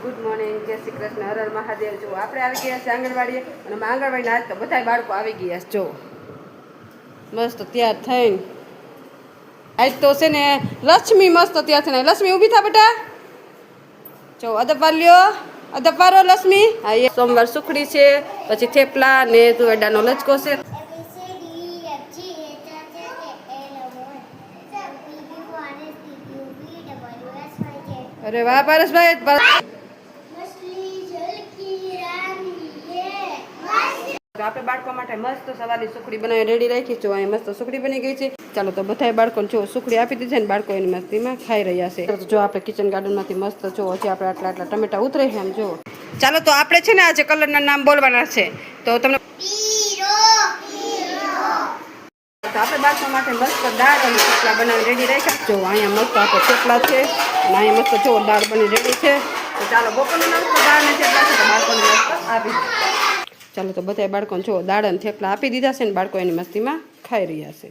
Good morning, જય શ્રી કૃષ્ણ, હર હર મહાદેવ. જો આપણે આવી ગયા છે આંગણવાડીએ અને આંગણવાડીના આજ તો બધા બાળકો આવી ગયા છે. જો મસ્ત તૈયાર થઈને આજ તો છે ને લક્ષ્મી મસ્ત તૈયાર થઈને. લક્ષ્મી ઊભી થા બેટા. જો અદબ વાલ્યો, અદબ વારો લક્ષ્મી. હા, એ સોમવાર સુખડી છે, પછી થેપલા ને તુવેરડાનો લચકો છે. અરે વાહ પારસભાઈ. આપણે બાળકો માટે મસ્ત સવારની સુખડી બનાવી રેડી રાખી છો. અહીં મસ્ત સુખડી બની ગઈ છે. ચાલો તો બધા બાળકોને જો સુખડી આપી દીધી ને બાળકો એની મસ્તીમાં ખાઈ રહ્યા છે. જો આપણે કિચન ગાર્ડનમાંથી મસ્ત જો હજી આપણે આટલા ટમેટા ઉતરે છે એમ જો. ચાલો તો આપણે છે ને આજે કલરના નામ બોલવાના છે. તો તમને તો આપણે બાળકો માટે મસ્ત દાળ અને થેપલા બનાવી રેડી રાખ્યા. જો અહીંયા મસ્ત આપણે થેપલા છે અને અહીંયા મસ્ત જો દાળ બની રેડી છે. તો ચાલો બપોરનો નાસ્તો દાળ ને થેપલા છે તો બાળકોને મસ્ત આપી. ચાલો તો બધા બાળકોને જો દાળ અને થેપલા આપી દીધા છે ને બાળકો એની મસ્તીમાં ખાઈ રહ્યા છે.